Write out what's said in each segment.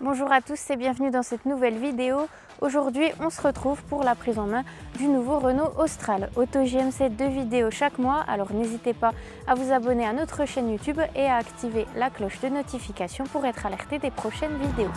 Bonjour à tous et bienvenue dans cette nouvelle vidéo. Aujourd'hui, on se retrouve pour la prise en main du nouveau Renault Austral. Auto JMC 2 vidéos chaque mois, alors n'hésitez pas à vous abonner à notre chaîne YouTube et à activer la cloche de notification pour être alerté des prochaines vidéos.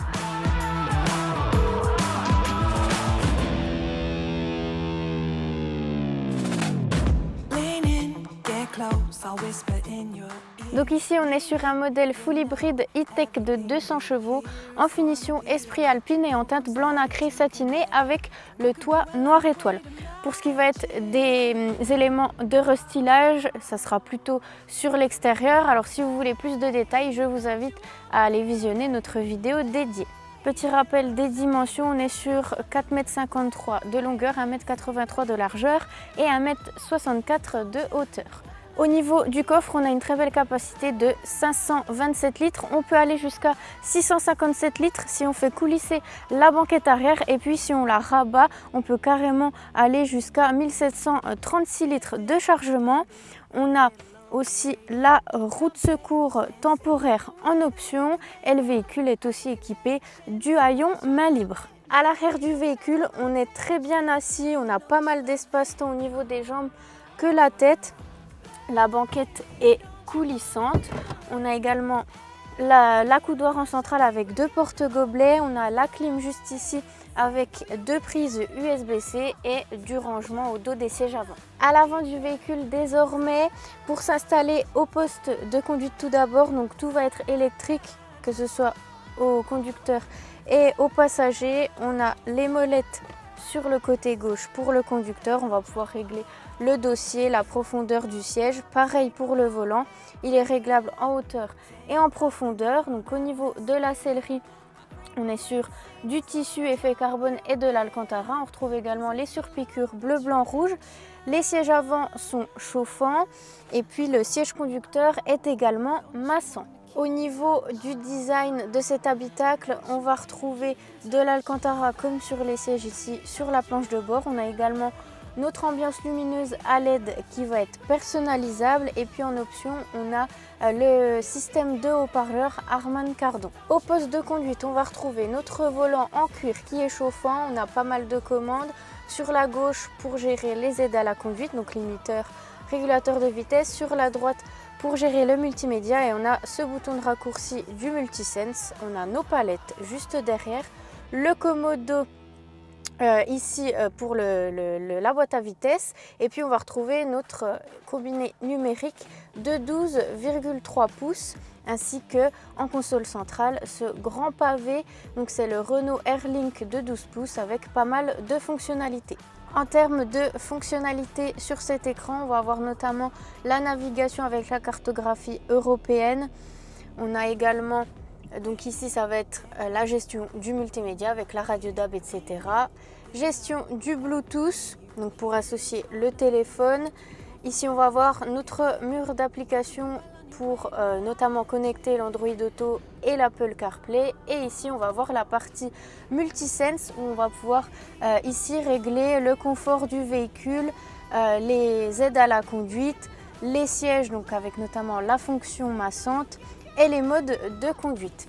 Donc ici on est sur un modèle full hybride e-tech de 200 chevaux en finition esprit alpine et en teinte blanc nacré satiné avec le toit noir étoile. Pour ce qui va être des éléments de restylage, ça sera plutôt sur l'extérieur. Alors si vous voulez plus de détails, je vous invite à aller visionner notre vidéo dédiée. Petit rappel des dimensions, on est sur 4,53 m de longueur, 1,83 m de largeur et 1,64 m de hauteur. Au niveau du coffre, on a une très belle capacité de 527 litres. On peut aller jusqu'à 657 litres si on fait coulisser la banquette arrière. Et puis si on la rabat, on peut carrément aller jusqu'à 1736 litres de chargement. On a aussi la roue de secours temporaire en option et le véhicule est aussi équipé du haillon main libre. À l'arrière du véhicule, on est très bien assis, on a pas mal d'espace tant au niveau des jambes que la tête. La banquette est coulissante. On a également l'accoudoir en centrale avec deux porte-gobelets. On a la clim juste ici avec deux prises USB-C et du rangement au dos des sièges avant. À l'avant du véhicule désormais, pour s'installer au poste de conduite tout d'abord, donc tout va être électrique, que ce soit au conducteur et aux passagers. On a les molettes sur le côté gauche pour le conducteur, on va pouvoir régler le dossier, la profondeur du siège. Pareil pour le volant, il est réglable en hauteur et en profondeur. Donc au niveau de la sellerie, on est sur du tissu effet carbone et de l'alcantara. On retrouve également les surpiqûres bleu, blanc, rouge. Les sièges avant sont chauffants et puis le siège conducteur est également massant. Au niveau du design de cet habitacle, on va retrouver de l'alcantara comme sur les sièges ici sur la planche de bord. On a également notre ambiance lumineuse à LED qui va être personnalisable et puis en option on a le système de haut-parleurs Harman Kardon. Au poste de conduite, on va retrouver notre volant en cuir qui est chauffant. On a pas mal de commandes sur la gauche pour gérer les aides à la conduite, donc limiteur, régulateur de vitesse. Sur la droite pour gérer le multimédia et on a ce bouton de raccourci du Multisense. On a nos palettes juste derrière, le commodo ici pour la boîte à vitesse et puis on va retrouver notre combiné numérique de 12,3 pouces ainsi que en console centrale ce grand pavé. Donc c'est le Renault Airlink de 12 pouces avec pas mal de fonctionnalités. En termes de fonctionnalités sur cet écran, on va avoir notamment la navigation avec la cartographie européenne. On a également, donc ici ça va être la gestion du multimédia avec la radio DAB, etc. Gestion du Bluetooth, donc pour associer le téléphone. Ici on va avoir notre mur d'application pour notamment connecter l'Android Auto et l'Apple CarPlay. Et ici on va voir la partie Multisense où on va pouvoir ici régler le confort du véhicule, les aides à la conduite, les sièges donc avec notamment la fonction massante et les modes de conduite.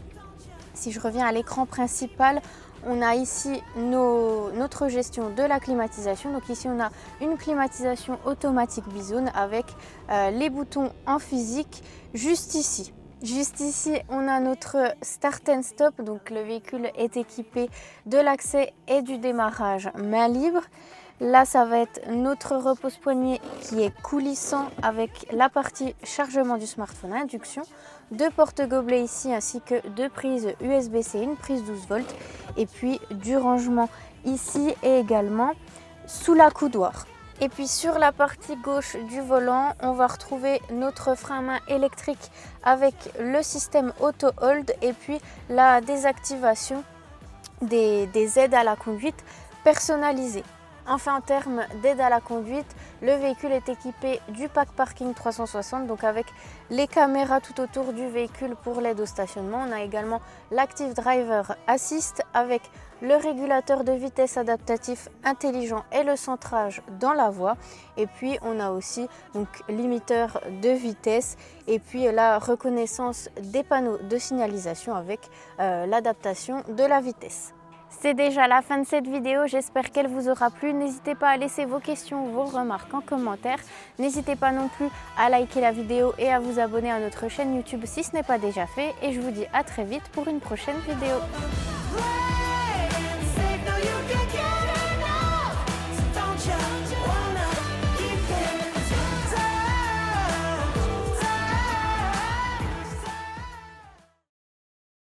Si je reviens à l'écran principal, on a ici notre gestion de la climatisation. Donc ici on a une climatisation automatique bizone avec les boutons en physique juste ici. Juste ici, on a notre Start and Stop, donc le véhicule est équipé de l'accès et du démarrage main libre. Là, ça va être notre repose-poignet qui est coulissant avec la partie chargement du smartphone à induction, deux porte-gobelets ici ainsi que deux prises USB-C, une prise 12 volts et puis du rangement ici et également sous l'accoudoir. Et puis sur la partie gauche du volant, on va retrouver notre frein à main électrique avec le système auto hold et puis la désactivation des aides à la conduite personnalisées. Enfin, en termes d'aide à la conduite, le véhicule est équipé du pack parking 360, donc avec les caméras tout autour du véhicule pour l'aide au stationnement. On a également l'Active Driver Assist avec le régulateur de vitesse adaptatif intelligent et le centrage dans la voie. Et puis on a aussi donc limiteur de vitesse et puis la reconnaissance des panneaux de signalisation avec l'adaptation de la vitesse. C'est déjà la fin de cette vidéo, j'espère qu'elle vous aura plu. N'hésitez pas à laisser vos questions, vos remarques en commentaire. N'hésitez pas non plus à liker la vidéo et à vous abonner à notre chaîne YouTube si ce n'est pas déjà fait. Et je vous dis à très vite pour une prochaine vidéo.